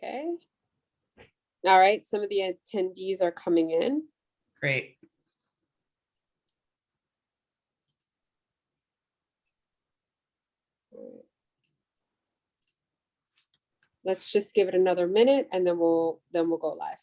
Okay. All right, some of the attendees are coming in. Great. Let's just give it another minute and then we'll go live.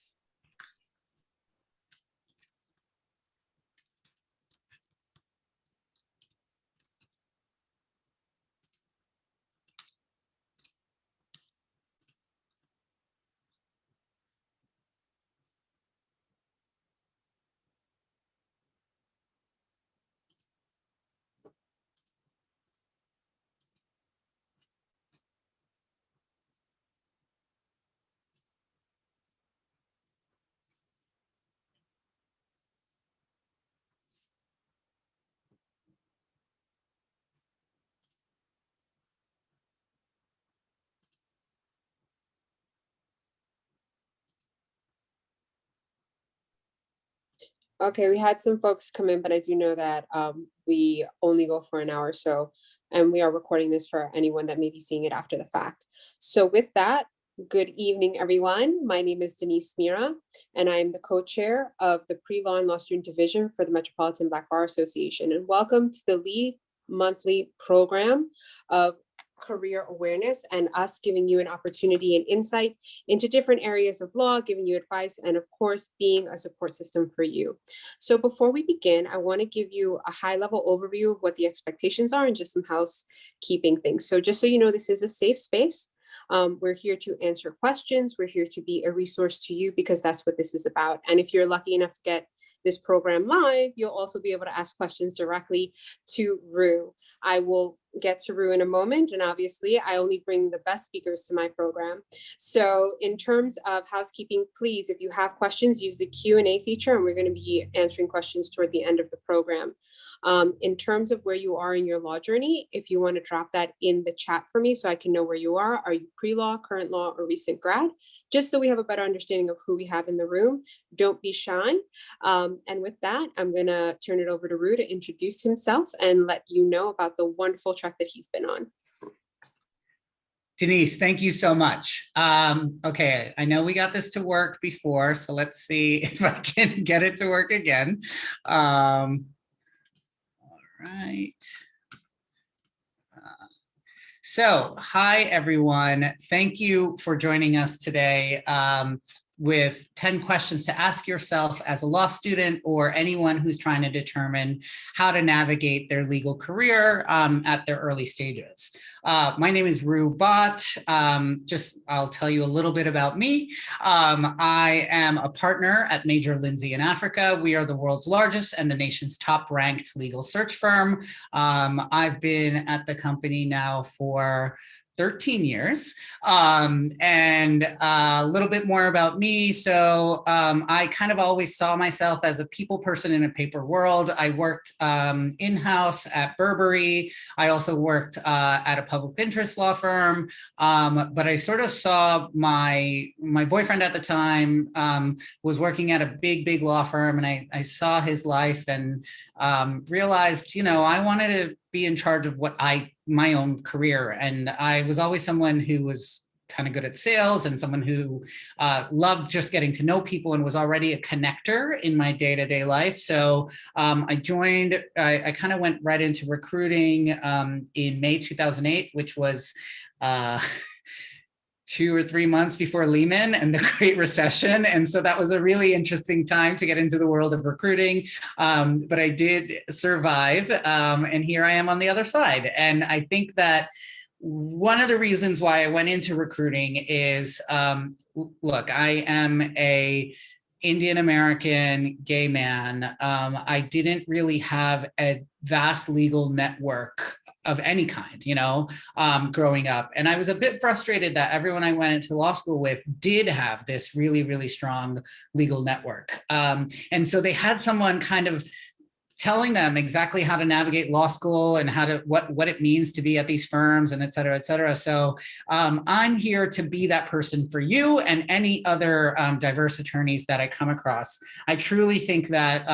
Okay, we had some folks come in, but I do know that we only go for an hour or so, and we are recording this for anyone that may be seeing it after the fact. So with that, good evening, everyone. My name is Denise Mira, and I am the co-chair of the Pre-Law and Law Student Division for the Metropolitan Black Bar Association. And welcome to the LEAD monthly program of career awareness and us giving you an opportunity and insight into different areas of law, giving you advice, and of course, being a support system for you. So before we begin, I want to give you a high-level overview of what the expectations are and just some housekeeping things. So just so you know, this is a safe space. We're here to answer questions. We're here to be a resource to you because that's what this is about. And if you're lucky enough to get this program live, you'll also be able to ask questions directly to Rue. I will get to Rue in a moment, and obviously I only bring the best speakers to my program. So in terms of housekeeping, please, if you have questions, use the Q&A feature, and we're going to be answering questions toward the end of the program. In terms of where you are in your law journey, if you want to drop that in the chat for me so I can know where you are you pre-law, current law, or recent grad? Just so we have a better understanding of who we have in the room. Don't be shy. And with that, I'm going to turn it over to Rue to introduce himself and let you know about the wonderful track that he's been on. Denise, thank you so much. Okay, I know we got this to work before, so let's see if I can get it to work again. All right. So, hi everyone. Thank you for joining us today with 10 questions to ask yourself as a law student or anyone who's trying to determine how to navigate their legal career at their early stages. My name is Rue Bott. I'll tell you a little bit about me. I am a partner at Major Lindsay in Africa. We are the world's largest and the nation's top ranked legal search firm. I've been at the company now for 13 years. And a little bit more about me. So I kind of always saw myself as a people person in a paper world. I worked in-house at Burberry. I also worked at a public interest law firm. But I sort of saw my boyfriend at the time was working at a big law firm, and I saw his life and realized, I wanted to be in charge of my own career. And I was always someone who was kind of good at sales and someone who loved just getting to know people and was already a connector in my day-to-day life. So I kind of went right into recruiting in May 2008, which was 2 or 3 months before Lehman and the Great Recession. And so that was a really interesting time to get into the world of recruiting. But I did survive. And here I am on the other side. And I think that one of the reasons why I went into recruiting is, look, I am a Indian American gay man. I didn't really have a vast legal network of any kind, growing up. And I was a bit frustrated that everyone I went into law school with did have this really, really strong legal network. And so they had someone kind of telling them exactly how to navigate law school and what it means to be at these firms and et cetera, et cetera. So I'm here to be that person for you and any other diverse attorneys that I come across. I truly think that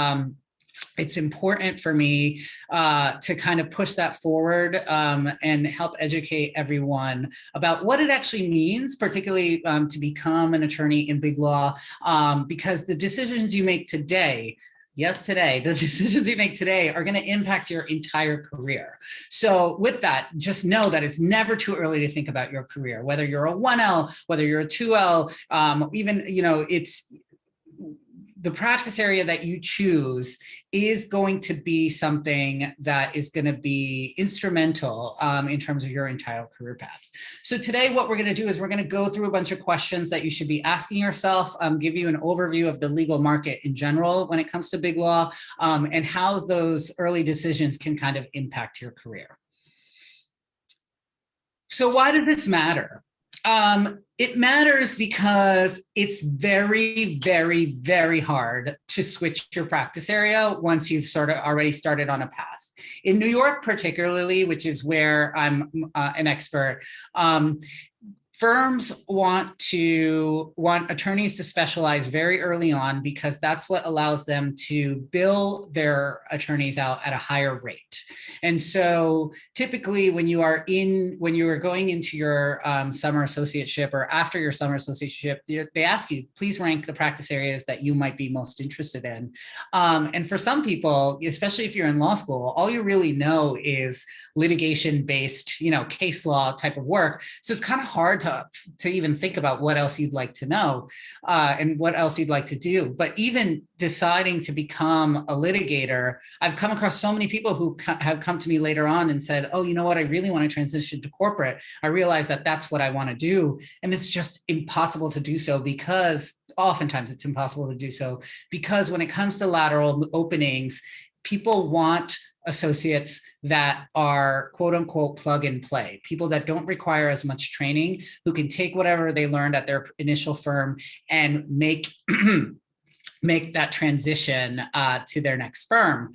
it's important for me to kind of push that forward and help educate everyone about what it actually means, particularly to become an attorney in big law, because the decisions you make today, yes, today, the decisions you make today are going to impact your entire career. So with that, just know that it's never too early to think about your career, whether you're a 1L, whether you're a 2L, even, you know, it's the practice area that you choose is going to be something that is going to be instrumental in terms of your entire career path. So today, what we're going to do is we're going to go through a bunch of questions that you should be asking yourself, give you an overview of the legal market in general when it comes to big law, and how those early decisions can kind of impact your career. So why does this matter? It matters because it's very, very, very hard to switch your practice area once you've sort of already started on a path. In New York, particularly, which is where I'm an expert, firms want attorneys to specialize very early on because that's what allows them to bill their attorneys out at a higher rate. And so typically when you are going into your summer associateship or after your summer associateship, they ask you, please rank the practice areas that you might be most interested in. And for some people, especially if you're in law school, all you really know is litigation-based, case law type of work. So it's kind of hard to even think about what else you'd like to know and what else you'd like to do. But even deciding to become a litigator, I've come across so many people who have come to me later on and said, oh, you know what, I really want to transition to corporate. I realize that that's what I want to do. And it's just impossible to do so because oftentimes it's impossible to do so because when it comes to lateral openings, people want associates that are quote unquote plug and play, people that don't require as much training, who can take whatever they learned at their initial firm and make that transition to their next firm.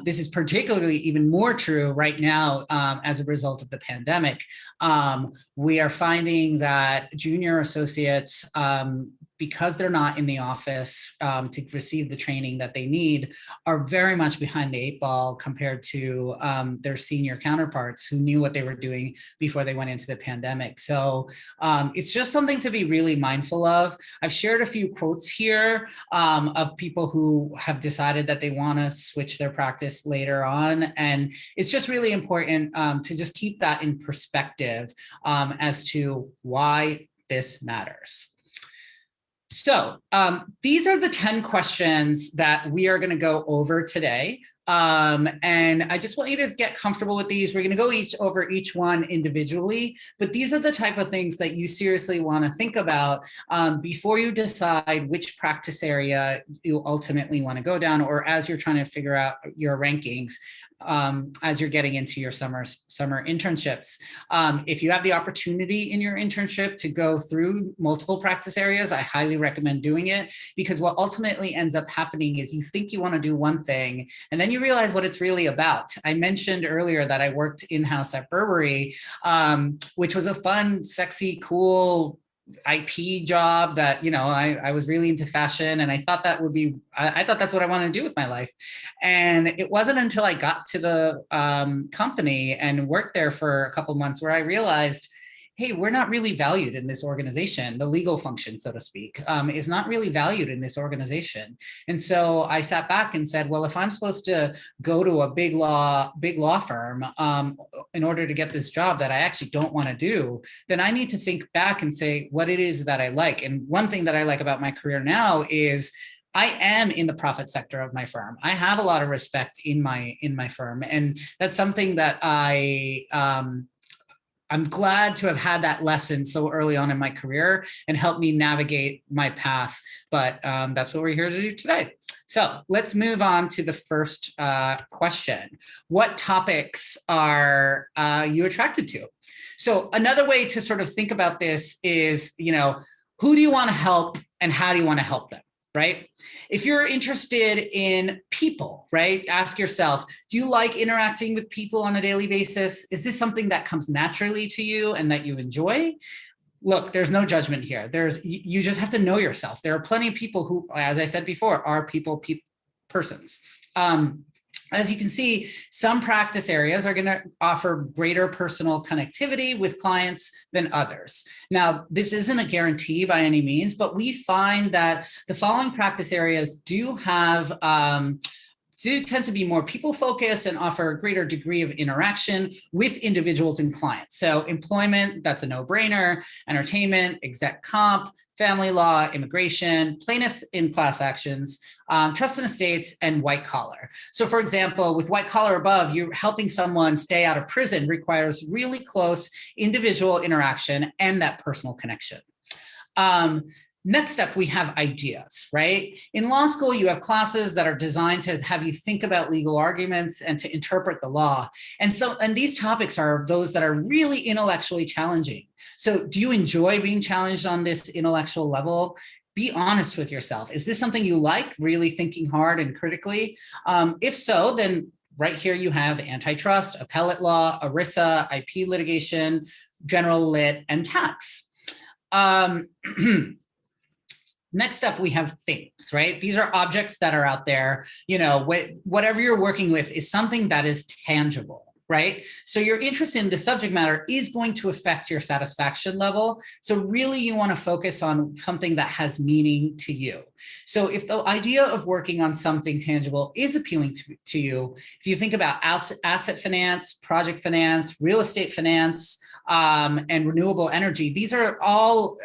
This is particularly even more true right now as a result of the pandemic. We are finding that junior associates, because they're not in the office to receive the training that they need, are very much behind the 8 ball compared to their senior counterparts who knew what they were doing before they went into the pandemic. So it's just something to be really mindful of. I've shared a few quotes here of people who have decided that they want to switch their practice later on. And it's just really important to just keep that in perspective as to why this matters. So these are the 10 questions that we are going to go over today. And I just want you to get comfortable with these. We're going to go over each one individually, but these are the type of things that you seriously want to think about before you decide which practice area you ultimately want to go down, or as you're trying to figure out your rankings as you're getting into your summer internships. If you have the opportunity in your internship to go through multiple practice areas, I highly recommend doing it, because what ultimately ends up happening is you think you want to do one thing, and then you realize what it's really about. I mentioned earlier that I worked in-house at Burberry, which was a fun, sexy, cool IP job that, I was really into fashion, and I thought that would be, I thought that's what I wanted to do with my life. And it wasn't until I got to the company and worked there for a couple months where I realized, hey, we're not really valued in this organization. The legal function, so to speak, is not really valued in this organization. And so I sat back and said, well, if I'm supposed to go to a big law firm in order to get this job that I actually don't want to do, then I need to think back and say what it is that I like. And one thing that I like about my career now is I am in the profit sector of my firm. I have a lot of respect in my firm. And that's something that I'm glad to have had that lesson so early on in my career and help me navigate my path. But that's what we're here to do today. So let's move on to the first question. What topics are you attracted to? So another way to sort of think about this is, who do you want to help and how do you want to help them? Right? If you're interested in people, right? Ask yourself, do you like interacting with people on a daily basis? Is this something that comes naturally to you and that you enjoy? Look, there's no judgment here. You just have to know yourself. There are plenty of people who, as I said before, are people persons. As you can see, some practice areas are going to offer greater personal connectivity with clients than others. Now, this isn't a guarantee by any means, but we find that the following practice areas do tend to be more people-focused and offer a greater degree of interaction with individuals and clients. So employment, that's a no-brainer, entertainment, exec comp, family law, immigration, plaintiffs in class actions, trust and estates, and white collar. So for example, with white collar above, you're helping someone stay out of prison requires really close individual interaction and that personal connection. Next up, we have ideas, right? In law school, you have classes that are designed to have you think about legal arguments and to interpret the law. And these topics are those that are really intellectually challenging. So do you enjoy being challenged on this intellectual level? Be honest with yourself. Is this something you like, really thinking hard and critically? If so, then right here you have antitrust, appellate law, ERISA, IP litigation, general lit, and tax. Next up, we have things, right? These are objects that are out there. You know, whatever you're working with is something that is tangible, right? So your interest in the subject matter is going to affect your satisfaction level. So really you want to focus on something that has meaning to you. So if the idea of working on something tangible is appealing to you, if you think about asset finance, project finance, real estate finance, and renewable energy, these are all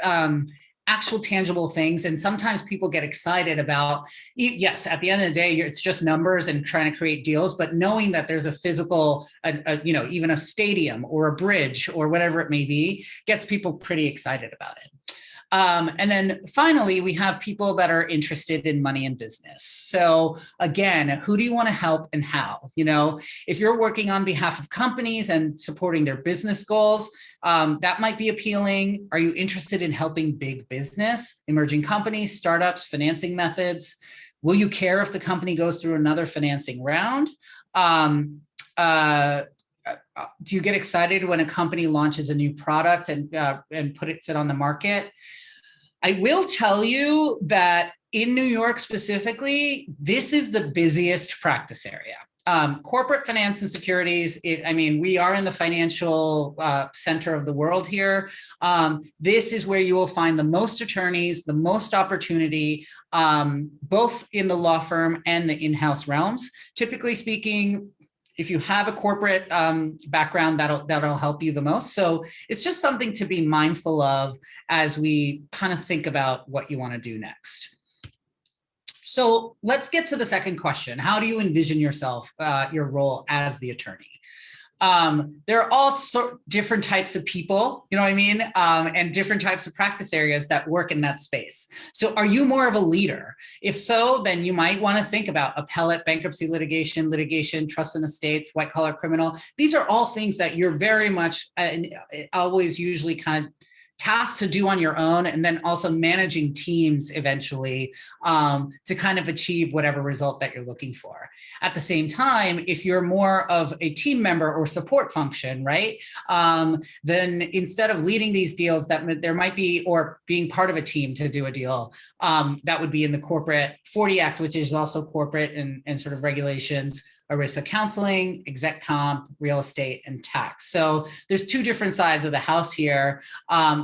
actual tangible things. And sometimes people get excited about, yes, at the end of the day, it's just numbers and trying to create deals, but knowing that there's a physical, even a stadium or a bridge or whatever it may be, gets people pretty excited about it. And then finally, we have people that are interested in money and business. So again, who do you want to help and how? You know, if you're working on behalf of companies and supporting their business goals, that might be appealing. Are you interested in helping big business, emerging companies, startups, financing methods? Will you care if the company goes through another financing round? Do you get excited when a company launches a new product and puts it on the market? I will tell you that in New York specifically, this is the busiest practice area. Corporate finance and securities, we are in the financial center of the world here. This is where you will find the most attorneys, the most opportunity, both in the law firm and the in-house realms. Typically speaking, if you have a corporate background, that'll help you the most. So it's just something to be mindful of as we kind of think about what you want to do next. So let's get to the second question. How do you envision yourself, your role as the attorney? There are all different types of people, you know what I mean? And different types of practice areas that work in that space. So are you more of a leader? If so, then you might want to think about appellate, bankruptcy litigation, trust and estates, white collar criminal. These are all things that you're very much always usually kind of tasks to do on your own, and then also managing teams eventually to kind of achieve whatever result that you're looking for. At the same time, if you're more of a team member or support function, right, then instead of leading these deals, that there might be, or being part of a team to do a deal, that would be in the corporate 40 Act, which is also corporate and sort of regulations, ERISA counseling, exec comp, real estate, and tax. So there's two different sides of the house here.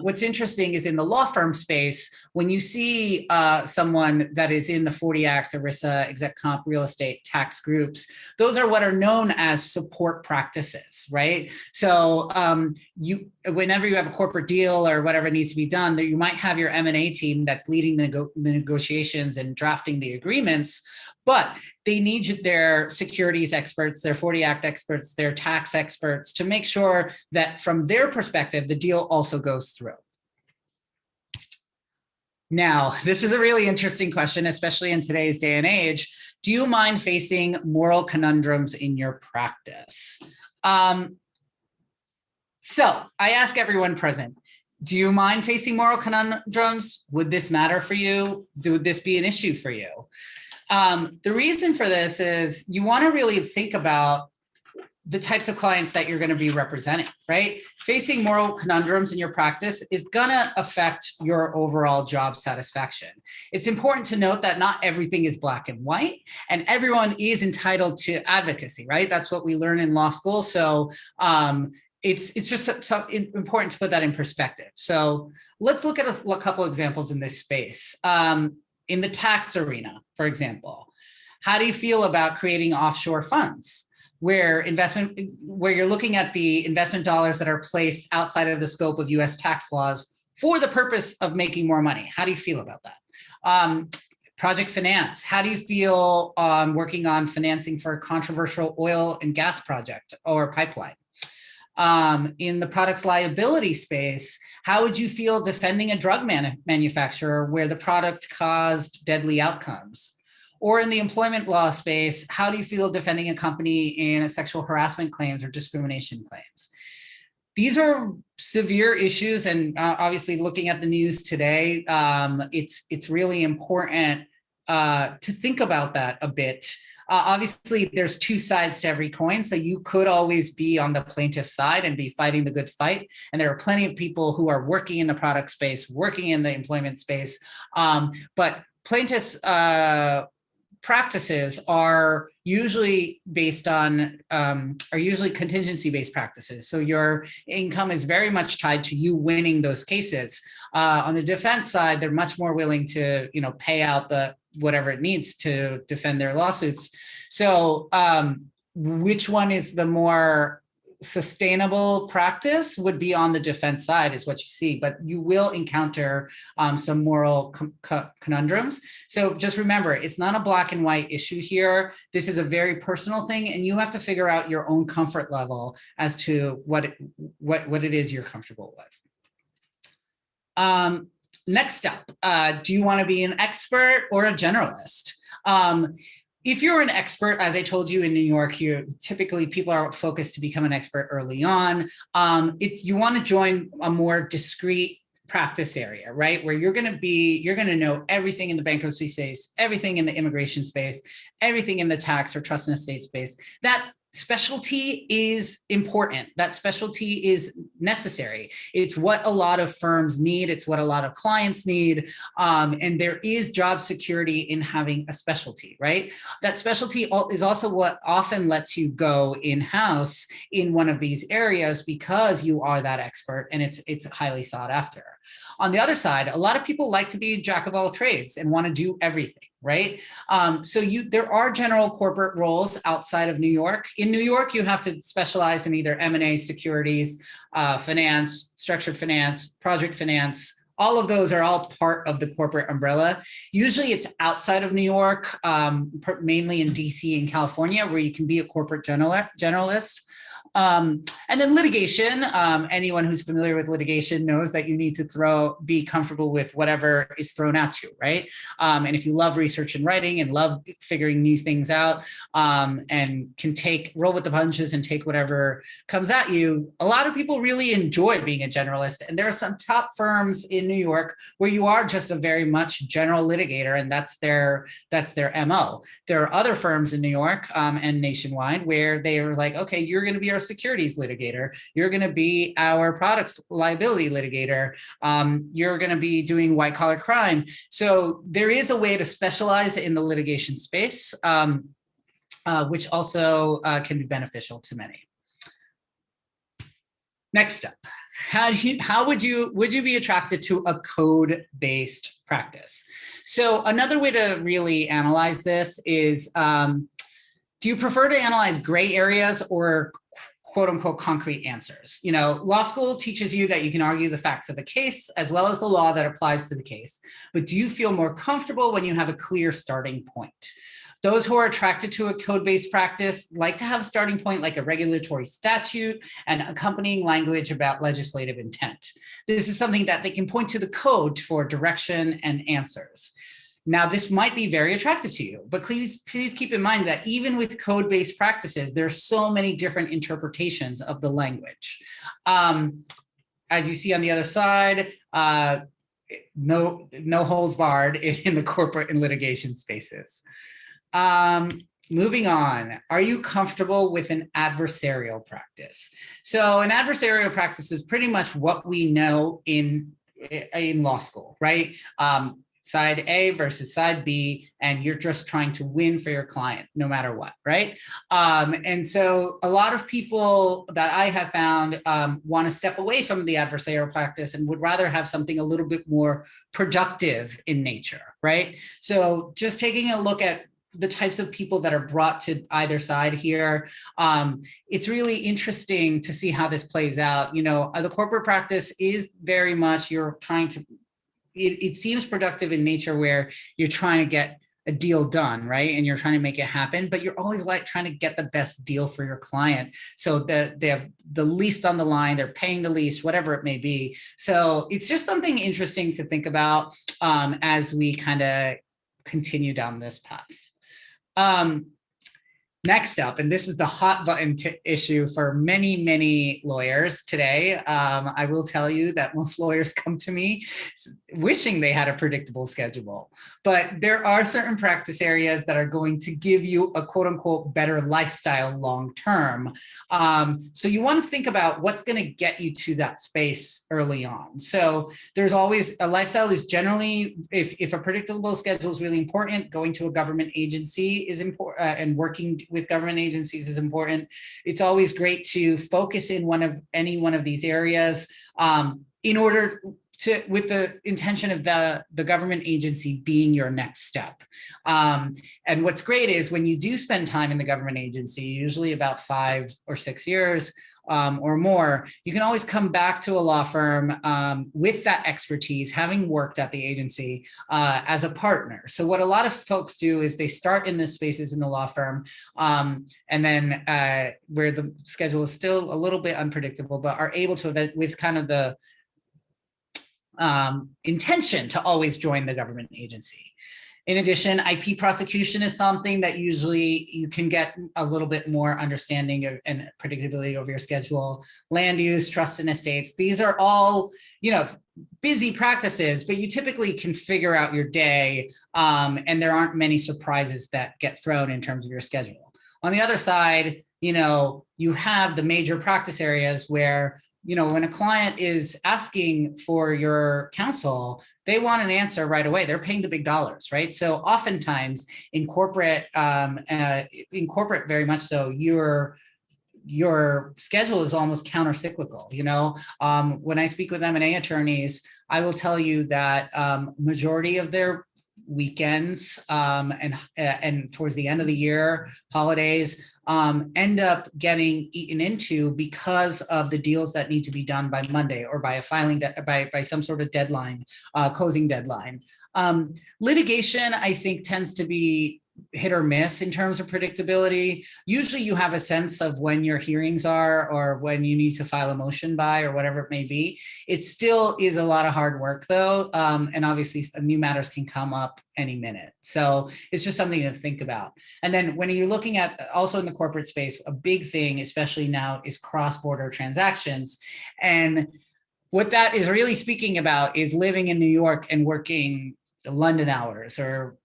What's interesting is in the law firm space, when you see someone that is in the 40 Act, ERISA, exec comp, real estate, tax groups, those are what are known as support practices, right? So whenever you have a corporate deal or whatever needs to be done, that you might have your M&A team that's leading the negotiations and drafting the agreements, but they need their securities experts, their 40 Act experts, their tax experts to make sure that from their perspective, the deal also goes through. Now, this is a really interesting question, especially in today's day and age. Do you mind facing moral conundrums in your practice? So I ask everyone present, do you mind facing moral conundrums? Would this matter for you? Would this be an issue for you? The reason for this is you want to really think about the types of clients that you're going to be representing, right? Facing moral conundrums in your practice is going to affect your overall job satisfaction. It's important to note that not everything is black and white, and everyone is entitled to advocacy, right? That's what we learn in law school. So it's just important to put that in perspective. So let's look at a couple examples in this space. In the tax arena, for example, how do you feel about creating offshore funds? Where you're looking at the investment dollars that are placed outside of the scope of US tax laws for the purpose of making more money. How do you feel about that? Project finance, how do you feel working on financing for a controversial oil and gas project or pipeline? In the products liability space, how would you feel defending a drug manufacturer where the product caused deadly outcomes? Or in the employment law space, how do you feel defending a company in a sexual harassment claims or discrimination claims? These are severe issues, and obviously looking at the news today, it's really important to think about that a bit. Obviously, there's two sides to every coin, so you could always be on the plaintiff side and be fighting the good fight, and there are plenty of people who are working in the product space, working in the employment space, but plaintiffs' practices are usually based on, are usually contingency-based practices. So your income is very much tied to you winning those cases. On the defense side, they're much more willing to, pay out whatever it needs to defend their lawsuits. So which one is the more sustainable practice would be on the defense side is what you see, but you will encounter some moral conundrums. So just remember, it's not a black and white issue here. This is a very personal thing, and you have to figure out your own comfort level as to what it is you're comfortable with. Next up, do you want to be an expert or a generalist? If you're an expert, as I told you in New York, typically people are focused to become an expert early on. You want to join a more discrete practice area, right? Where you're going to know everything in the bankruptcy space, everything in the immigration space, everything in the tax or trust and estate space. That specialty is important. That specialty is necessary. It's what a lot of firms need. It's what a lot of clients need. And there is job security in having a specialty, right? That specialty is also what often lets you go in-house in one of these areas because you are that expert and it's highly sought after. On the other side, a lot of people like to be jack of all trades and want to do everything. Right? There are general corporate roles outside of New York. In New York, you have to specialize in either M&A, securities, finance, structured finance, project finance. All of those are all part of the corporate umbrella. Usually it's outside of New York, mainly in DC and California, where you can be a corporate generalist. And then litigation, anyone who's familiar with litigation knows that you need to be comfortable with whatever is thrown at you, right? And if you love research and writing and love figuring new things out, and can roll with the punches and take whatever comes at you, a lot of people really enjoy being a generalist. And there are some top firms in New York where you are just a very much general litigator, and that's their MO. There are other firms in New York and nationwide where they are like, okay, you're going to be our securities litigator. You're going to be our products liability litigator. You're going to be doing white collar crime. So there is a way to specialize in the litigation space, which also can be beneficial to many. Next up, how would you be attracted to a code-based practice? So another way to really analyze this is, do you prefer to analyze gray areas or quote unquote concrete answers? Law school teaches you that you can argue the facts of the case as well as the law that applies to the case. But do you feel more comfortable when you have a clear starting point? Those who are attracted to a code-based practice like to have a starting point like a regulatory statute and accompanying language about legislative intent. This is something that they can point to the code for direction and answers. Now, this might be very attractive to you, but please keep in mind that even with code-based practices, there are so many different interpretations of the language. As you see on the other side, no holds barred in the corporate and litigation spaces. Moving on, are you comfortable with an adversarial practice? So an adversarial practice is pretty much what we know in law school, right? Side A versus side B, and you're just trying to win for your client no matter what, right? And so a lot of people that I have found want to step away from the adversarial practice and would rather have something a little bit more productive in nature, right? So just taking a look at the types of people that are brought to either side here. It's really interesting to see how this plays out. You know, the corporate practice is very much you're trying to, it seems productive in nature where you're trying to get a deal done, right? And you're trying to make it happen, but you're always like trying to get the best deal for your client so that they have the least on the line, they're paying the least, whatever it may be. So it's just something interesting to think about as we kind of continue down this path. Next up, and this is the hot button issue for many, many lawyers today. I will tell you that most lawyers come to me wishing they had a predictable schedule, but there are certain practice areas that are going to give you a quote unquote better lifestyle long-term. So you want to think about what's going to get you to that space early on. So there's always a lifestyle is generally, if a predictable schedule is really important, going to a government agency is important, and working with government agencies is important. It's always great to focus in any one of these areas in order to, with the intention of the government agency being your next step. And what's great is when you do spend time in the government agency, usually about 5 or 6 years or more, you can always come back to a law firm with that expertise, having worked at the agency as a partner. So what a lot of folks do is they start in the spaces in the law firm and then where the schedule is still a little bit unpredictable, but are able to, with kind of the intention to always join the government agency. In addition, IP prosecution is something that usually you can get a little bit more understanding of and predictability over your schedule. Land use, trust and estates, these are all, you know, busy practices, but you typically can figure out your day and there aren't many surprises that get thrown in terms of your schedule. On the other side, you know, you have the major practice areas where, you know, when a client is asking for your counsel, they want an answer right away. They're paying the big dollars, right? So oftentimes in corporate very much so, your schedule is almost counter-cyclical. You know, when I speak with M&A attorneys, I will tell you that majority of their weekends and towards the end of the year, holidays end up getting eaten into because of the deals that need to be done by Monday or by a filing by some sort of deadline, closing deadline. Litigation, I think, tends to be hit or miss in terms of predictability. Usually you have a sense of when your hearings are or when you need to file a motion by or whatever it may be. It still is a lot of hard work though. And obviously new matters can come up any minute. So it's just something to think about. And then when you're looking at also in the corporate space, a big thing, especially now, is cross-border transactions. And what that is really speaking about is living in New York and working London hours or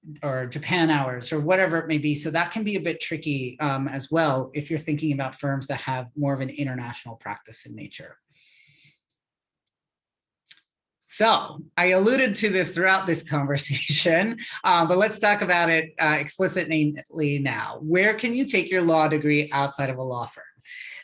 Japan hours or whatever it may be. So that can be a bit tricky as well if you're thinking about firms that have more of an international practice in nature. So I alluded to this throughout this conversation, but let's talk about it explicitly now. Where can you take your law degree outside of a law firm?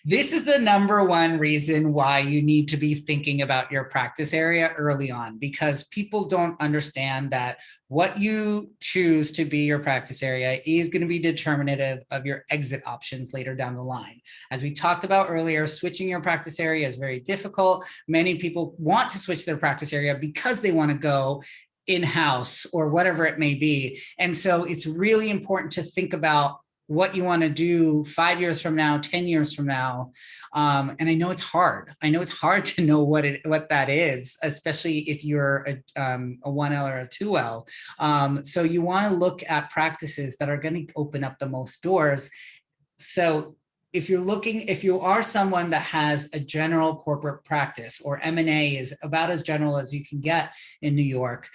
This is the number one reason why you need to be thinking about your practice area early on, because people don't understand that what you choose to be your practice area is going to be determinative of your exit options later down the line. As we talked about earlier, switching your practice area is very difficult. Many people want to switch their practice area because they want to go in-house or whatever it may be. And so it's really important to think about what you want to do 5 years from now, 10 years from now. And I know it's hard. I know it's hard to know what that is, especially if you're a 1L or a 2L. So you want to look at practices that are going to open up the most doors. So if you are someone that has a general corporate practice, or M&A is about as general as you can get in New York,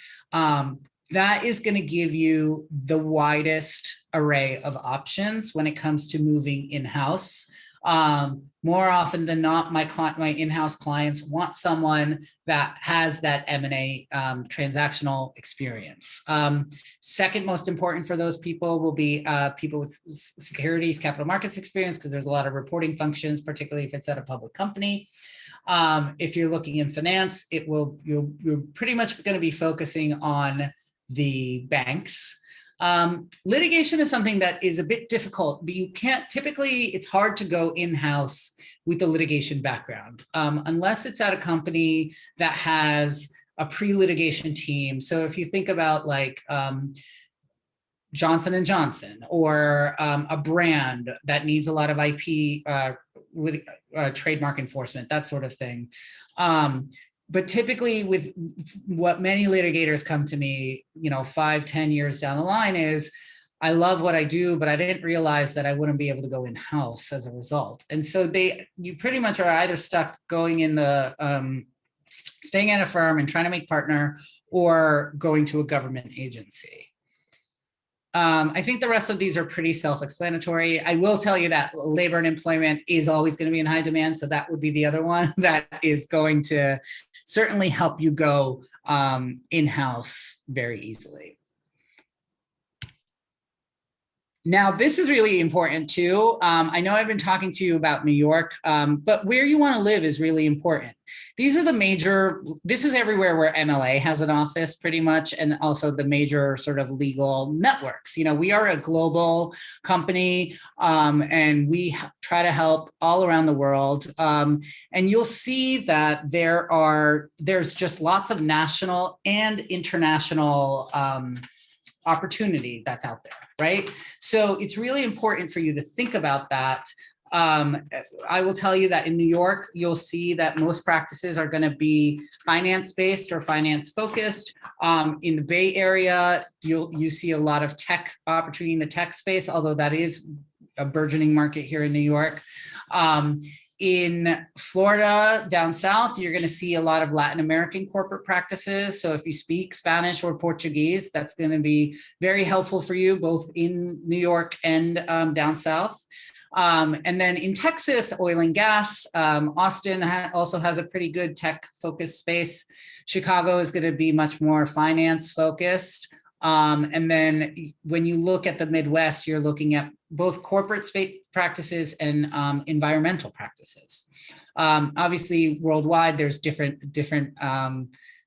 that is going to give you the widest array of options when it comes to moving in-house. More often than not, my in-house clients want someone that has that M&A transactional experience. Second most important for those people will be people with securities, capital markets experience, because there's a lot of reporting functions, particularly if it's at a public company. If you're looking in finance, you're pretty much going to be focusing on the banks. Litigation is something that is a bit difficult, but you can't typically, it's hard to go in-house with a litigation background unless it's at a company that has a pre-litigation team. So if you think about like Johnson & Johnson or a brand that needs a lot of IP, trademark enforcement, that sort of thing. But typically with what many litigators come to me, 5-10 years down the line is, I love what I do, but I didn't realize that I wouldn't be able to go in-house as a result. And so you pretty much are either stuck going in the, staying at a firm and trying to make partner, or going to a government agency. I think the rest of these are pretty self-explanatory. I will tell you that labor and employment is always going to be in high demand. So that would be the other one that is going to certainly help you go in-house very easily. Now, this is really important too. I know I've been talking to you about New York, but where you want to live is really important. These are the major, this is everywhere where MLA has an office pretty much, and also the major sort of legal networks. We are a global company and we try to help all around the world. And you'll see that there's just lots of national and international opportunity that's out there, right? So it's really important for you to think about that. I will tell you that in New York, you'll see that most practices are going to be finance-based or finance-focused. In the Bay Area, you see a lot of tech opportunity in the tech space, although that is a burgeoning market here in New York. In Florida, down south, you're going to see a lot of Latin American corporate practices. So if you speak Spanish or Portuguese, that's going to be very helpful for you, both in New York and down south. And then in Texas, oil and gas, Austin also has a pretty good tech-focused space. Chicago is going to be much more finance-focused. And then when you look at the Midwest, you're looking at both corporate space practices and environmental practices. Obviously, worldwide, there's different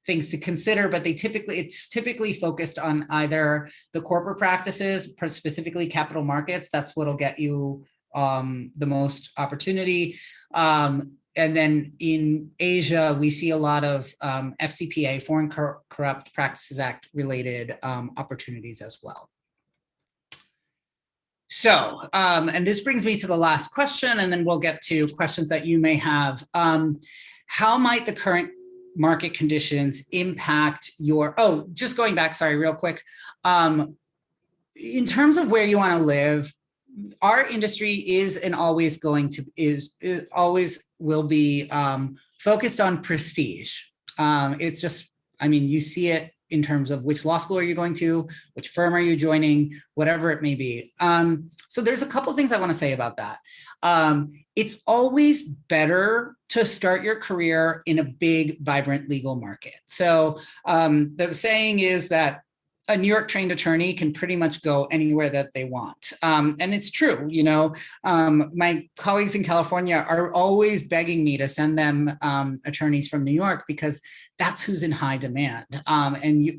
things to consider, but it's typically focused on either the corporate practices, specifically capital markets. That's what'll get you the most opportunity. And then in Asia, we see a lot of FCPA, Foreign Corrupt Practices Act related opportunities as well. So, and this brings me to the last question, and then we'll get to questions that you may have. How might the current market conditions impact just going back, sorry, real quick. In terms of where you want to live, our industry is and always always will be focused on prestige. It's just, you see it in terms of which law school are you going to, which firm are you joining, whatever it may be. So there's a couple of things I want to say about that. It's always better to start your career in a big, vibrant legal market. So the saying is that a New York trained attorney can pretty much go anywhere that they want. And it's true, my colleagues in California are always begging me to send them attorneys from New York because that's who's in high demand.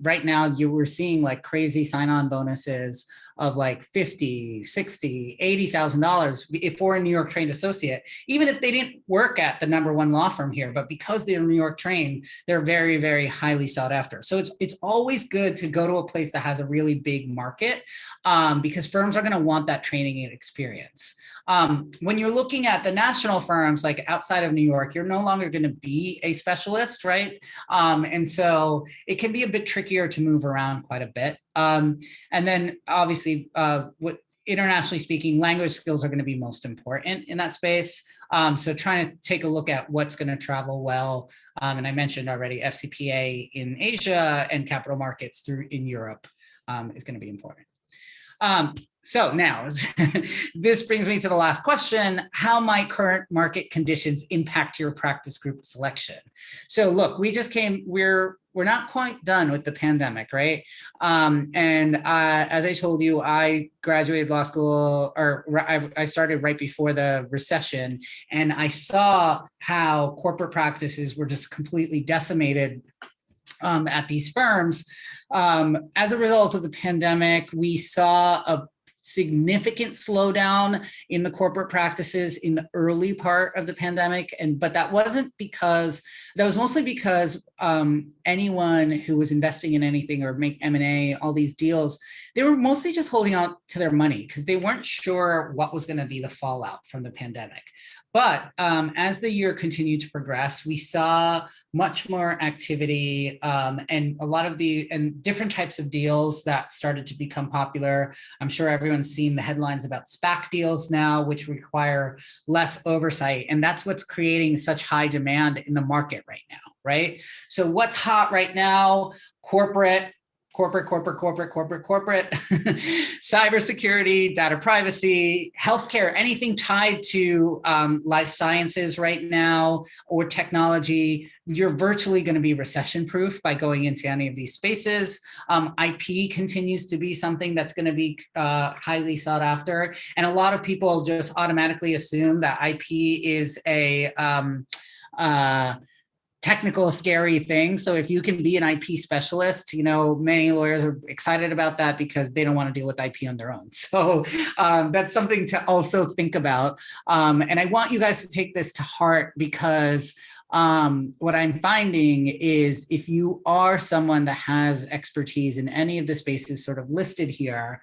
Right now you were seeing like crazy sign-on bonuses of like $50,000, $60,000, $80,000 for a New York trained associate, even if they didn't work at the #1 law firm here, but because they're New York trained, they're very, very highly sought after. So it's always good to go to a place that has a really big market because firms are going to want that training and experience. When you're looking at the national firms, like outside of New York, you're no longer going to be a specialist, right? And so it can be a bit trickier to move around quite a bit. And then obviously internationally speaking, language skills are going to be most important in that space. So trying to take a look at what's going to travel well. And I mentioned already FCPA in Asia and capital markets in Europe is going to be important. So now this brings me to the last question. How might current market conditions impact your practice group selection? So look, we're not quite done with the pandemic, right? As I told you, I graduated law school, or I started right before the recession, and I saw how corporate practices were just completely decimated at these firms. As a result of the pandemic, we saw a significant slowdown in the corporate practices in the early part of the pandemic. But that was mostly because anyone who was investing in anything or make M&A, all these deals, they were mostly just holding on to their money because they weren't sure what was going to be the fallout from the pandemic. But as the year continued to progress, we saw much more activity and a lot of different types of deals that started to become popular. I'm sure everyone's seen the headlines about SPAC deals now, which require less oversight. And that's what's creating such high demand in the market right now, right? So what's hot right now? Corporate, cybersecurity, data privacy, healthcare, anything tied to life sciences right now or technology. You're virtually going to be recession proof by going into any of these spaces. IP continues to be something that's going to be highly sought after. And a lot of people just automatically assume that IP is a technical, scary thing. So if you can be an IP specialist, many lawyers are excited about that because they don't want to deal with IP on their own. So that's something to also think about. And I want you guys to take this to heart because what I'm finding is if you are someone that has expertise in any of the spaces sort of listed here,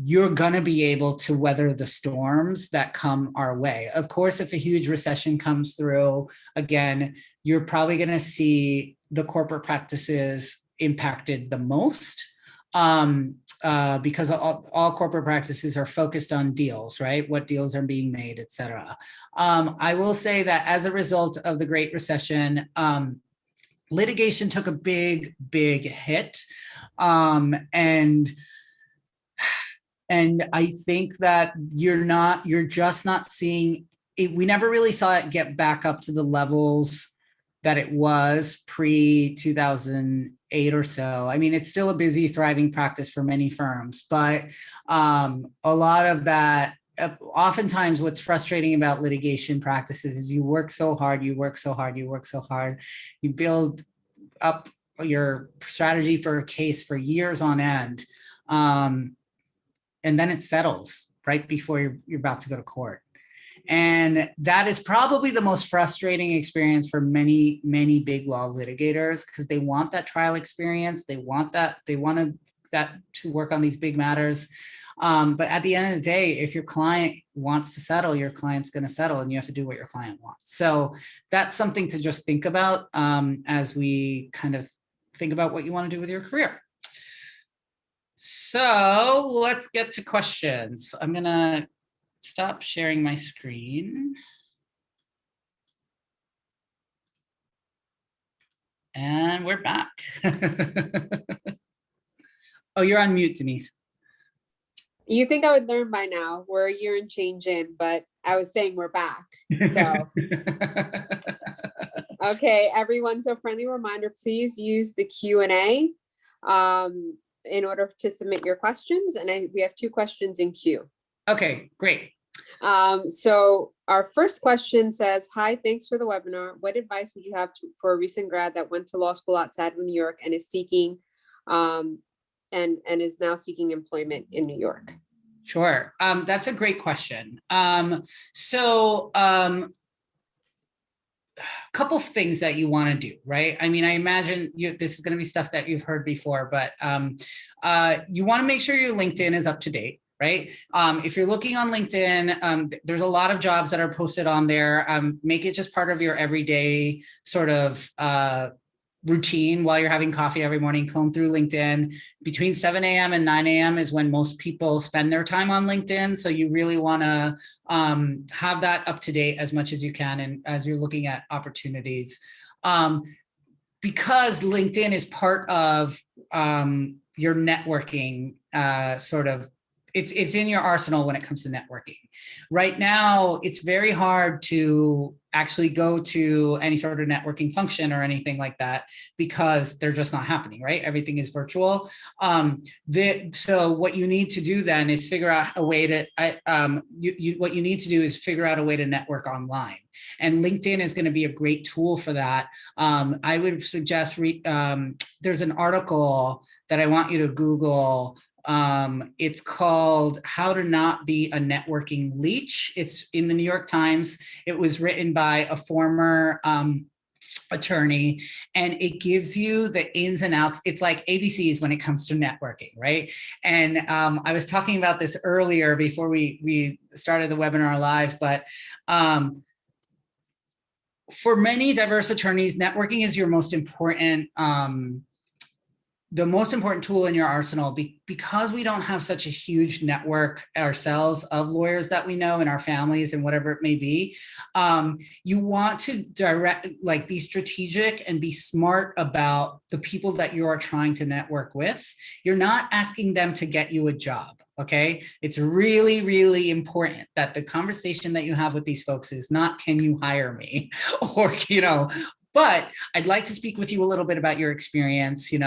you're going to be able to weather the storms that come our way. Of course, if a huge recession comes through, again, you're probably going to see the corporate practices impacted the most because all corporate practices are focused on deals, right? What deals are being made, et cetera. I will say that as a result of the Great Recession, litigation took a big, big hit. And I think that you're just not seeing it. We never really saw it get back up to the levels that it was pre-2008 or so. I mean, it's still a busy, thriving practice for many firms, but a lot of that, oftentimes what's frustrating about litigation practices is you work so hard, you build up your strategy for a case for years on end. And then it settles right before you're about to go to court. And that is probably the most frustrating experience for many, many big law litigators because they want that trial experience. They want that to work on these big matters. But at the end of the day, if your client wants to settle, your client's going to settle and you have to do what your client wants. So that's something to just think about as we kind of think about what you want to do with your career. So let's get to questions. I'm going to stop sharing my screen. And we're back. Oh, you're on mute, Denise. You think I would learn by now? We're a year and change in, but I was saying we're back. So, okay, everyone. So friendly reminder, please use the Q&A in order to submit your questions. And we have 2 questions in queue. Okay, great. So our first question says, hi, thanks for the webinar. What advice would you have for a recent grad that went to law school outside of New York and is seeking and is now seeking employment in New York? Sure. That's a great question. Couple of things that you want to do, right? I mean, I imagine this is going to be stuff that you've heard before, but you want to make sure your LinkedIn is up to date, right? If you're looking on LinkedIn, there's a lot of jobs that are posted on there. Make it just part of your everyday sort of routine while you're having coffee every morning, comb through LinkedIn. Between 7 a.m. and 9 a.m. is when most people spend their time on LinkedIn. So you really want to have that up to date as much as you can, and as you're looking at opportunities. Because LinkedIn is part of your networking sort of, it's in your arsenal when it comes to networking. Right now, it's very hard to actually go to any sort of networking function or anything like that because they're just not happening, right? Everything is virtual. So what you need to do then is figure out a way to, what you need to do is figure out a way to network online. And LinkedIn is going to be a great tool for that. I would suggest, there's an article that I want you to Google. It's called How to Not Be a Networking Leech. It's in the New York Times. It was written by a former attorney, and it gives you the ins and outs. It's like ABCs when it comes to networking, right? And I was talking about this earlier before we started the webinar live, but for many diverse attorneys, networking is your most important the most important tool in your arsenal, because we don't have such a huge network ourselves of lawyers that we know in our families and whatever it may be. You want to be strategic and be smart about the people that you are trying to network with. You're not asking them to get you a job. Okay. It's really, really important that the conversation that you have with these folks is not, can you hire me? Or, but I'd like to speak with you a little bit about your experience, tell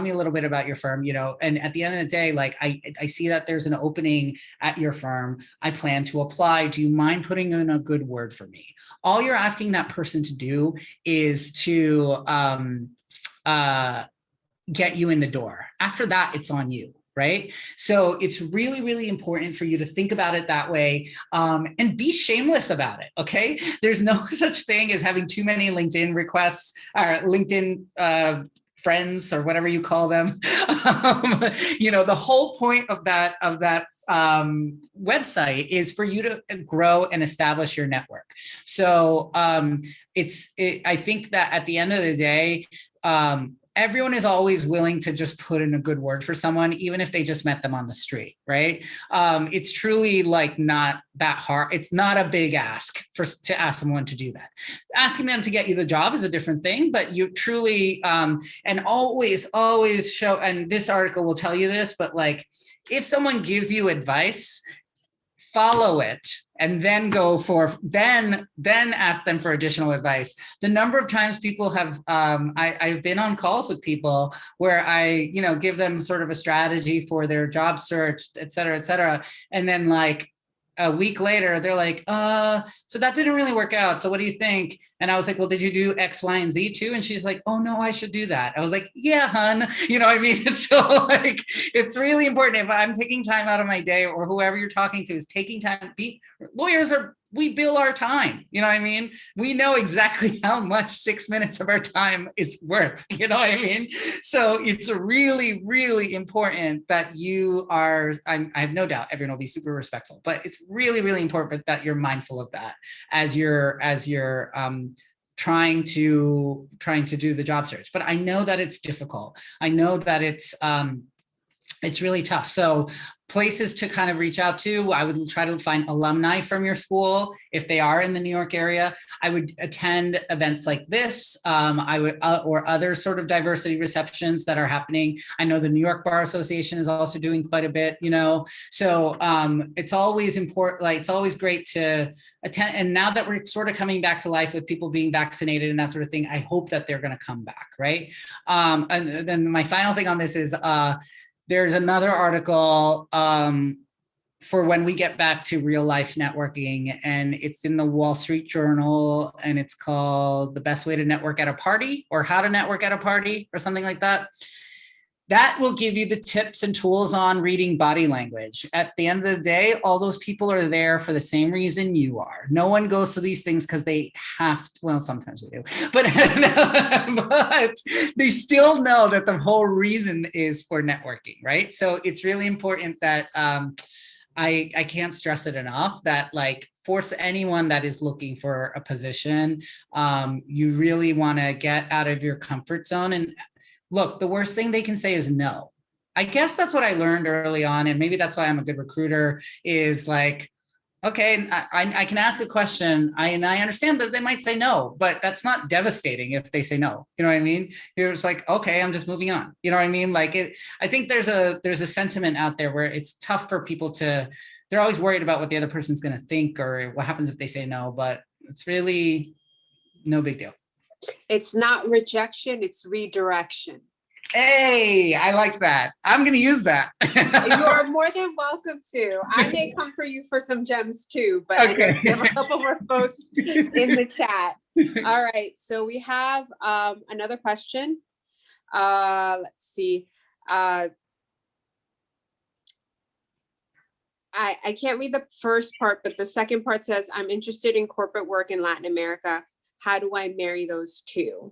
me a little bit about your firm, and at the end of the day, like I see that there's an opening at your firm. I plan to apply. Do you mind putting in a good word for me? All you're asking that person to do is to get you in the door. After that, it's on you. Right? So it's really, really important for you to think about it that way, and be shameless about it. Okay. There's no such thing as having too many LinkedIn requests or LinkedIn friends or whatever you call them. The whole point of that website is for you to grow and establish your network. So I think that at the end of the day, everyone is always willing to just put in a good word for someone, even if they just met them on the street, right? It's truly like not that hard. It's not a big ask to ask someone to do that. Asking them to get you the job is a different thing, but you truly, and always show, and this article will tell you this, but like, if someone gives you advice, follow it, and then then ask them for additional advice. The number of times people have, I've been on calls with people where I, give them sort of a strategy for their job search, et cetera, and then like a week later, they're like, so that didn't really work out. So what do you think? And I was like, well, did you do X, Y, and Z too? And she's like, oh no, I should do that. I was like, yeah, hun, what I mean? So like, it's really important. If I'm taking time out of my day, or whoever you're talking to is taking time, we bill our time. You know what I mean? We know exactly how much 6 minutes of our time is worth. You know what I mean? So it's really, really important that you are, I have no doubt everyone will be super respectful, but it's really, really important that you're mindful of that as you're trying to do the job search. But I know that it's difficult. I know that it's really tough. So places to kind of reach out to, I would try to find alumni from your school. If they are in the New York area, I would attend events like this. I would, or other sort of diversity receptions that are happening. I know the New York Bar Association is also doing quite a bit, so it's always important. Like, it's always great to attend. And now that we're sort of coming back to life with people being vaccinated and that sort of thing, I hope that they're going to come back. Right. And then my final thing on this is, there's another article for when we get back to real life networking, and it's in the Wall Street Journal, and it's called The Best Way to Network at a Party, or How to Network at a Party, or something like that. That will give you the tips and tools on reading body language. At the end of the day, all those people are there for the same reason you are. No one goes to these things because they have to, well, sometimes we do, but, but they still know that the whole reason is for networking, right? So it's really important that I can't stress it enough that, like, force anyone that is looking for a position. You really want to get out of your comfort zone. And look, the worst thing they can say is no. I guess that's what I learned early on. And maybe that's why I'm a good recruiter, is like, okay, I can ask a question, and I understand that they might say no, but that's not devastating if they say no. You know what I mean? You're just like, okay, I'm just moving on. You know what I mean? Like I think there's a sentiment out there where it's tough for people to, they're always worried about what the other person's going to think or what happens if they say no, but it's really no big deal. It's not rejection, it's redirection. Hey, I like that. I'm going to use that. You are more than welcome to. I may come for you for some gems too, but okay. I know we have a couple more folks in the chat. All right, so we have another question. Let's see. I can't read the first part, but the second part says, I'm interested in corporate work in Latin America. How do I marry those two?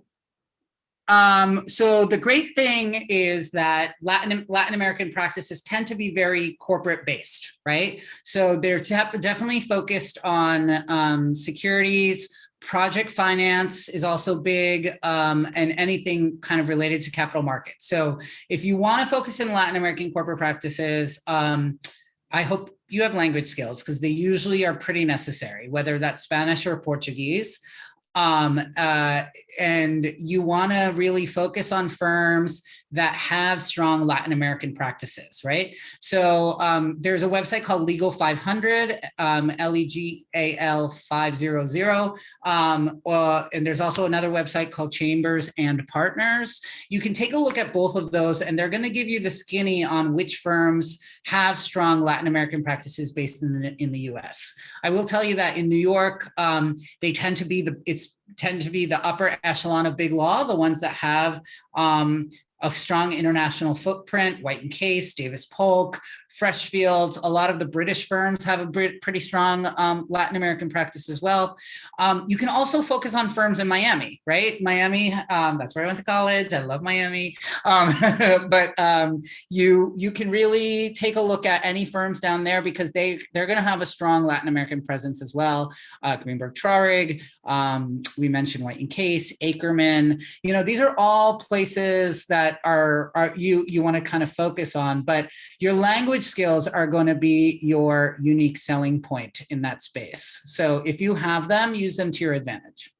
So the great thing is that Latin American practices tend to be very corporate based, right? So they're definitely focused on securities. Project finance is also big, and anything kind of related to capital markets. So if you want to focus in Latin American corporate practices, I hope you have language skills, because they usually are pretty necessary, whether that's Spanish or Portuguese. And you want to really focus on firms that have strong Latin American practices, right? So there's a website called Legal 500, LEGAL 500, and there's also another website called Chambers and Partners. You can take a look at both of those, and they're going to give you the skinny on which firms have strong Latin American practices based in the US. I will tell you that in New York, they tend to be the upper echelon of big law, the ones that have a strong international footprint. White and Case, Davis Polk, Freshfields. A lot of the British firms have a pretty strong Latin American practice as well. You can also focus on firms in Miami, right? Miami, that's where I went to college. I love Miami. But you can really take a look at any firms down there, because they're going to have a strong Latin American presence as well. Greenberg Traurig, we mentioned White and Case, Ackerman. You know, these are all places that you want to kind of focus on, but your language skills are going to be your unique selling point in that space. So if you have them, use them to your advantage.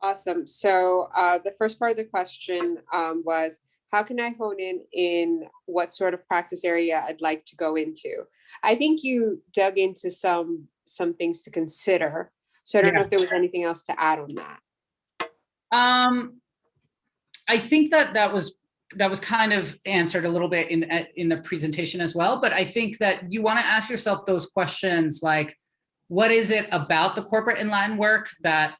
Awesome. So the first part of the question was, how can I hone in what sort of practice area I'd like to go into? I think you dug into some things to consider. So I don't know if there was anything else to add on that. I think that was kind of answered a little bit in the presentation as well. But I think that you want to ask yourself those questions like, what is it about the corporate and Latin work that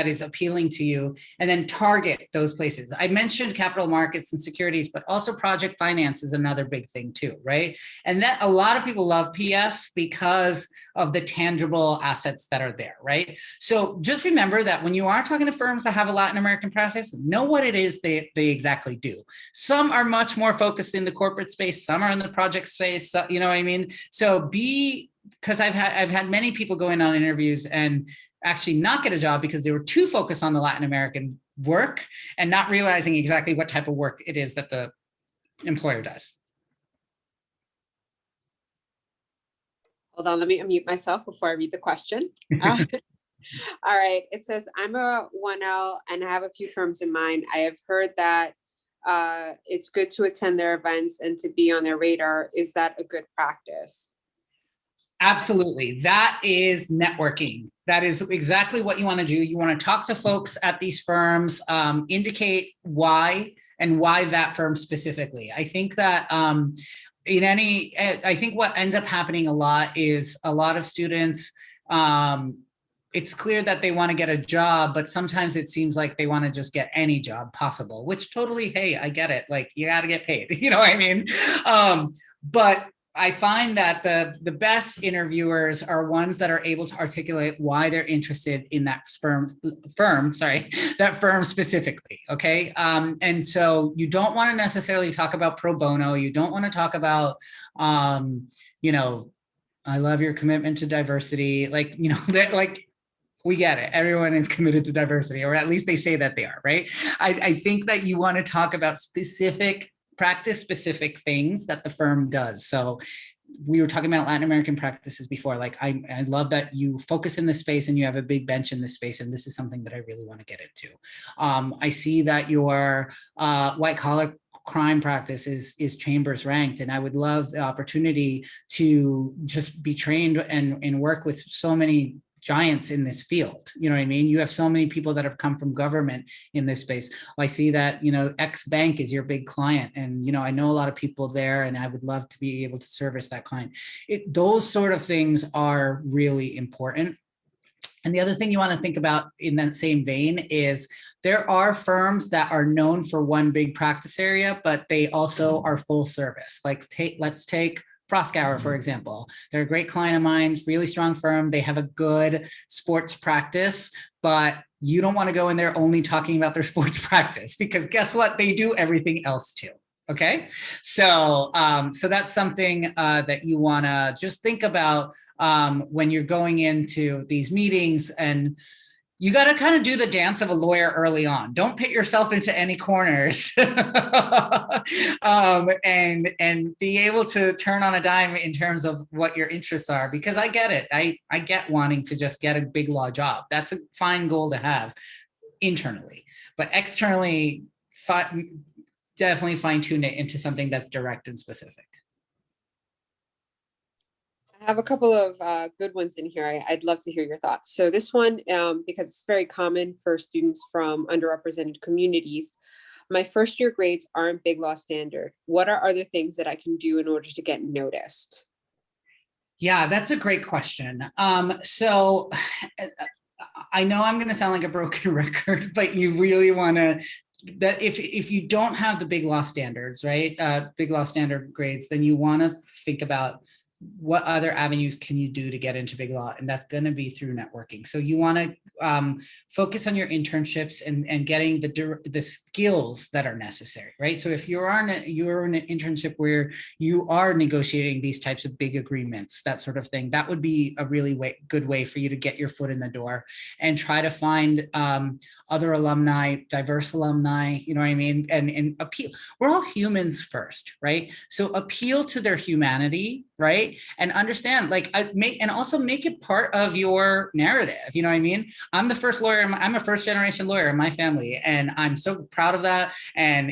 is appealing to you, and then target those places. I mentioned capital markets and securities, but also project finance is another big thing too, right? And that a lot of people love PF because of the tangible assets that are there, right? So just remember that when you are talking to firms that have a Latin American practice, know what it is they exactly do. Some are much more focused in the corporate space, some are in the project space, you know what I mean? So because I've had many people go in on interviews and actually not get a job because they were too focused on the Latin American work and not realizing exactly what type of work it is that the employer does. Hold on, let me unmute myself before I read the question. All right, it says, I'm a 1L and I have a few firms in mind. I have heard that it's good to attend their events and to be on their radar. Is that a good practice? Absolutely. That is networking. That is exactly what you want to do. You want to talk to folks at these firms, indicate why and why that firm specifically. I think that I think what ends up happening a lot is a lot of students, it's clear that they want to get a job, but sometimes it seems like they want to just get any job possible, which totally, hey, I get it. Like, you got to get paid, you know what I mean? But I find that the best interviewers are ones that are able to articulate why they're interested in that firm specifically, okay? And so you don't want to necessarily talk about pro bono. You don't want to talk about, I love your commitment to diversity. Like, that, like, we get it. Everyone is committed to diversity, or at least they say that they are, right? I think that you want to talk about practice specific things that the firm does. So we were talking about Latin American practices before. Like, I love that you focus in this space and you have a big bench in this space. And this is something that I really want to get into. I see that your white collar crime practice is chambers ranked, and I would love the opportunity to just be trained and work with so many giants in this field. You know what I mean? You have so many people that have come from government in this space. I see that, X bank is your big client, and, I know a lot of people there, and I would love to be able to service that client. Those sort of things are really important. And the other thing you want to think about in that same vein is there are firms that are known for one big practice area, but they also are full service. Like, let's take Proskauer, for example. They're a great client of mine, really strong firm. They have a good sports practice, but you don't want to go in there only talking about their sports practice, because guess what? They do everything else too. Okay, so that's something that you want to just think about when you're going into these meetings, and you got to kind of do the dance of a lawyer early on. Don't put yourself into any corners, and be able to turn on a dime in terms of what your interests are. Because I get it. I get wanting to just get a big law job. That's a fine goal to have internally, but externally, definitely fine tune it into something that's direct and specific. I have a couple of good ones in here. I'd love to hear your thoughts. So this one, because it's very common for students from underrepresented communities, my first year grades aren't big law standard. What are other things that I can do in order to get noticed? Yeah, that's a great question. So I know I'm going to sound like a broken record, but you really want to, that if you don't have the big law standards, right, big law standard grades, then you want to think about what other avenues can you do to get into big law, and that's going to be through networking. So you want to focus on your internships and getting the skills that are necessary, right? So if you're in an internship where you are negotiating these types of big agreements, that sort of thing, that would be a really good way for you to get your foot in the door and try to find other alumni, diverse alumni, you know what I mean? And appeal. We're all humans first, right? So appeal to their humanity, right? And understand, like, also make it part of your narrative. You know what I mean? I'm the first lawyer. I'm a first generation lawyer in my family, and I'm so proud of that. And,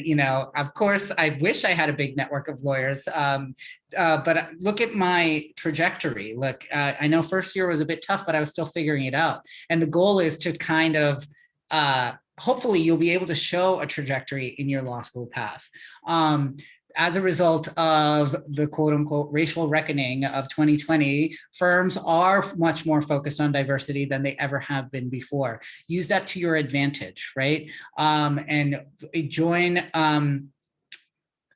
of course, I wish I had a big network of lawyers. But look at my trajectory. Look, I know first year was a bit tough, but I was still figuring it out. And the goal is to kind of, hopefully you'll be able to show a trajectory in your law school path. As a result of the quote unquote racial reckoning of 2020, firms are much more focused on diversity than they ever have been before. Use that to your advantage, right? And join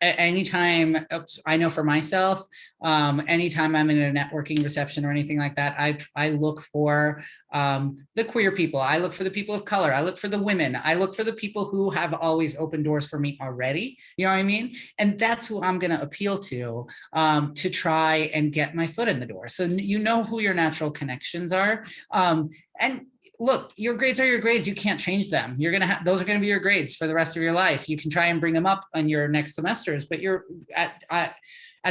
anytime. I know for myself, anytime I'm in a networking reception or anything like that, I look for the queer people. I look for the people of color. I look for the women. I look for the people who have always opened doors for me already. You know what I mean? And that's who I'm going to appeal to try and get my foot in the door. So you know who your natural connections are. And look, your grades are your grades. You can't change them. You're going to have, those are going to be your grades for the rest of your life. You can try and bring them up on your next semesters, but you're at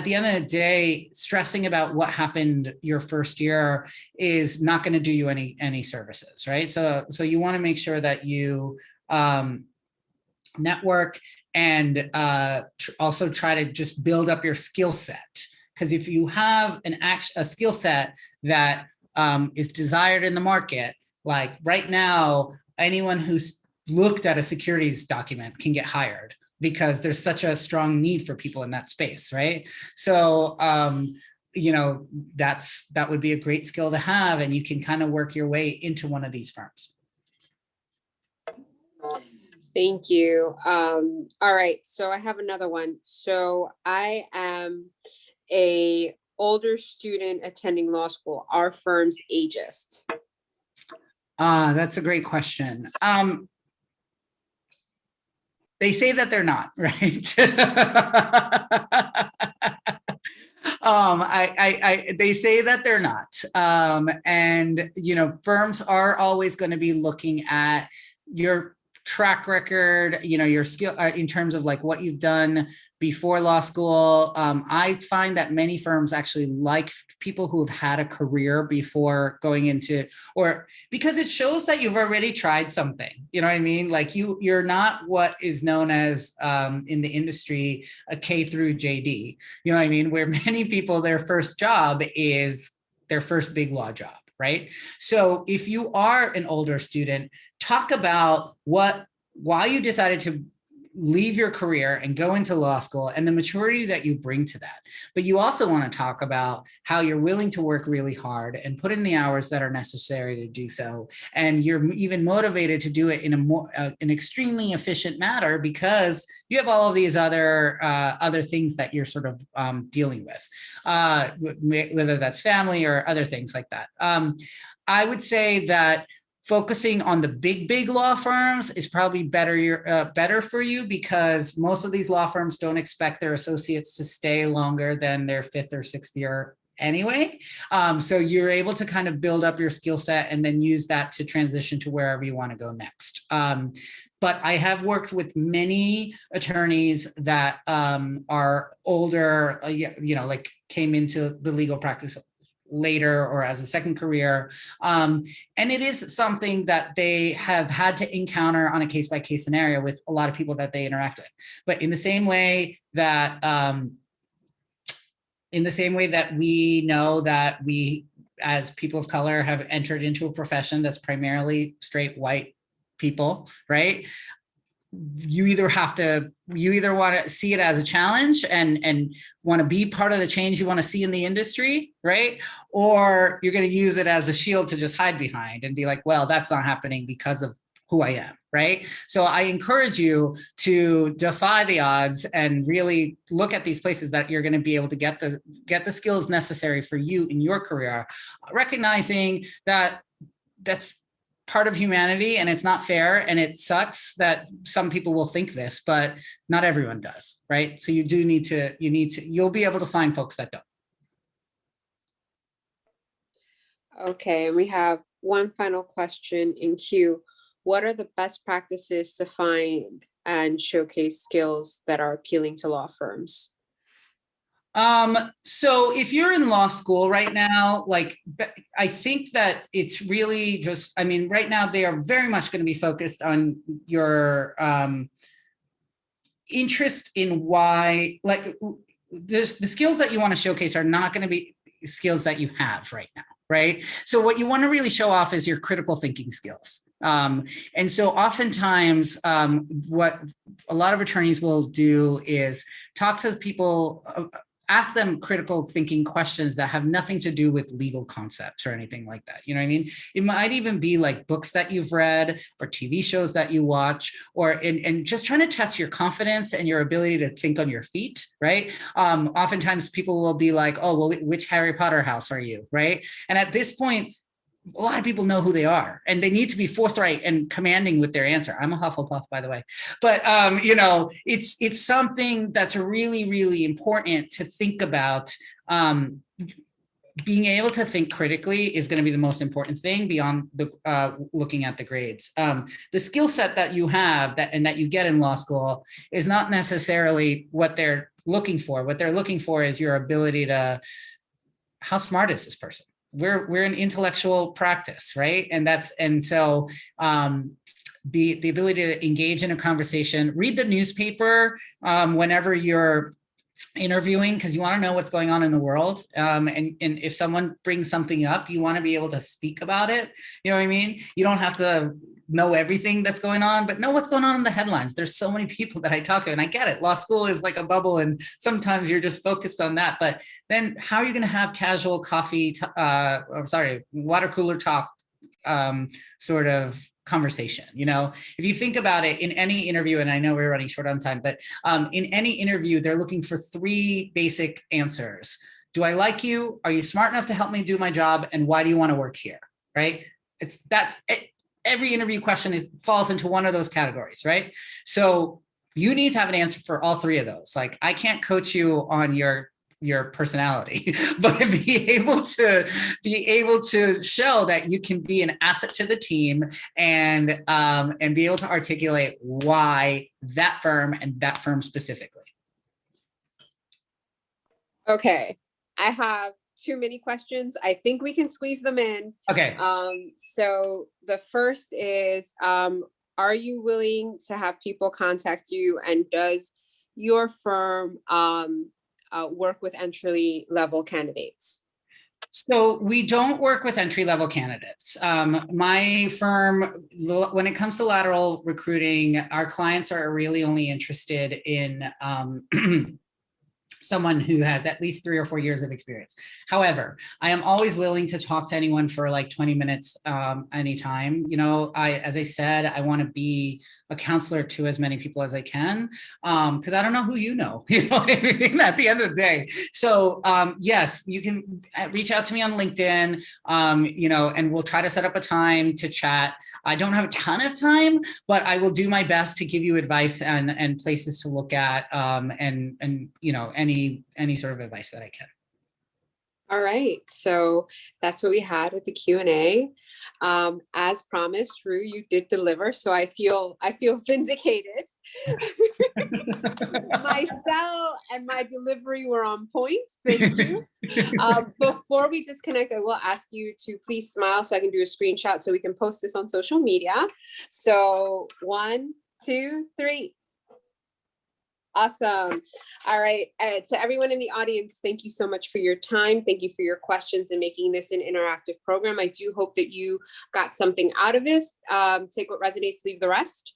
the end of the day, stressing about what happened your first year is not going to do you any services, right? So you want to make sure that you network and also try to just build up your skill set. Because if you have a skill set that is desired in the market, like right now, anyone who's looked at a securities document can get hired because there's such a strong need for people in that space, right? So, that would be a great skill to have, and you can kind of work your way into one of these firms. Thank you. All right, so I have another one. So I am a older student attending law school. Are firms ageist? That's a great question. They say that they're not, right? They say that they're not. And, you know, firms are always going to be looking at your track record, you know, your skill in terms of like what you've done before law school. I find that many firms actually like people who have had a career before going into, or because it shows that you've already tried something, you know what I mean? Like you're not what is known as in the industry, a K through JD, you know what I mean? Where many people, their first job is their first big law job. Right. So if you are an older student, talk about why you decided to leave your career and go into law school and the maturity that you bring to that. But you also want to talk about how you're willing to work really hard and put in the hours that are necessary to do so. And you're even motivated to do it in an extremely efficient manner because you have all of these other things that you're sort of dealing with, whether that's family or other things like that. I would say that focusing on the big law firms is probably better for you because most of these law firms don't expect their associates to stay longer than their 5th or 6th year anyway. So you're able to kind of build up your skill set and then use that to transition to wherever you want to go next. But I have worked with many attorneys that are older, you know, like came into the legal practice later or as a second career. And it is something that they have had to encounter on a case-by-case scenario with a lot of people that they interact with. But in the same way that we know that we, as people of color, have entered into a profession that's primarily straight white people, right? You either want to see it as a challenge and want to be part of the change you want to see in the industry, right? Or you're going to use it as a shield to just hide behind and be like, well, that's not happening because of who I am, right? So I encourage you to defy the odds and really look at these places that you're going to be able to get the skills necessary for you in your career, recognizing that that's part of humanity and it's not fair and it sucks that some people will think this, but not everyone does, right? So you'll be able to find folks that don't. Okay, and we have one final question in queue. What are the best practices to find and showcase skills that are appealing to law firms? So if you're in law school right now, like, I think that it's really just, I mean, right now they are very much going to be focused on your, interest in why, like the skills that you want to showcase are not going to be skills that you have right now. Right. So what you want to really show off is your critical thinking skills. And so oftentimes what a lot of attorneys will do is talk to people, ask them critical thinking questions that have nothing to do with legal concepts or anything like that. You know what I mean? It might even be like books that you've read or TV shows that you watch, or and just trying to test your confidence and your ability to think on your feet, right? Oftentimes people will be like, oh, well, which Harry Potter house are you, right? And at this point, a lot of people know who they are and they need to be forthright and commanding with their answer. I'm a Hufflepuff, by the way, but you know, it's something that's really, really important to think about. Being able to think critically is going to be the most important thing beyond the looking at the grades. The skill set that you have that you get in law school is not necessarily what they're looking for. What they're looking for is your ability to, how smart is this person? We're an intellectual practice, right? And so the ability to engage in a conversation, read the newspaper whenever you're interviewing, because you want to know what's going on in the world. And if someone brings something up, you want to be able to speak about it. You know what I mean? You don't have to know everything that's going on, but know what's going on in the headlines. There's so many people that I talk to, and I get it. Law school is like a bubble, and sometimes you're just focused on that. But then how are you going to have casual coffee, water cooler talk sort of conversation? You know, if you think about it, in any interview, and I know we're running short on time, but in any interview, they're looking for 3 basic answers. Do I like you? Are you smart enough to help me do my job? And why do you want to work here? Right? Every interview question falls into one of those categories, right? So you need to have an answer for all 3 of those. Like, I can't coach you on your your personality, but be able to show that you can be an asset to the team and be able to articulate why that firm and that firm specifically. Okay, I have too many questions. I think we can squeeze them in. Okay. So the first is, are you willing to have people contact you, and does your firm work with entry-level candidates? So we don't work with entry-level candidates. My firm, when it comes to lateral recruiting, our clients are really only interested in someone who has at least 3 or 4 years of experience. However, I am always willing to talk to anyone for like 20 minutes anytime. You know, as I said, I want to be a counselor to as many people as I can, because I don't know who you know, what I mean, at the end of the day. So yes, you can reach out to me on LinkedIn, and we'll try to set up a time to chat. I don't have a ton of time, but I will do my best to give you advice and places to look at, and any sort of advice that I can. All right, so that's what we had with the Q&A. As promised, Rue, you did deliver, so I feel vindicated. My sell and my delivery were on point. Thank you. Before we disconnect, I will ask you to please smile so I can do a screenshot so we can post this on social media. So 1, 2, 3. Awesome. All right. To everyone in the audience, thank you so much for your time. Thank you for your questions and making this an interactive program. I do hope that you got something out of this. Take what resonates, leave the rest.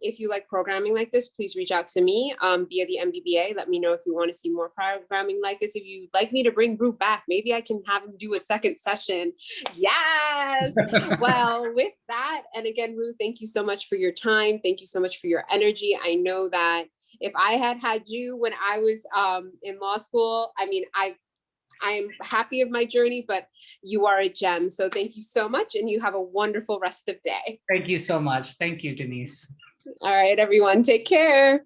If you like programming like this, please reach out to me via the MBBA. Let me know if you want to see more programming like this. If you'd like me to bring Rue back, maybe I can have him do a second session. Yes. Well, with that, and again, Rue, thank you so much for your time. Thank you so much for your energy. I know that if I had you when I was in law school, I mean, I'm happy of my journey, but you are a gem. So thank you so much, and you have a wonderful rest of day. Thank you so much. Thank you, Denise. All right, everyone, take care.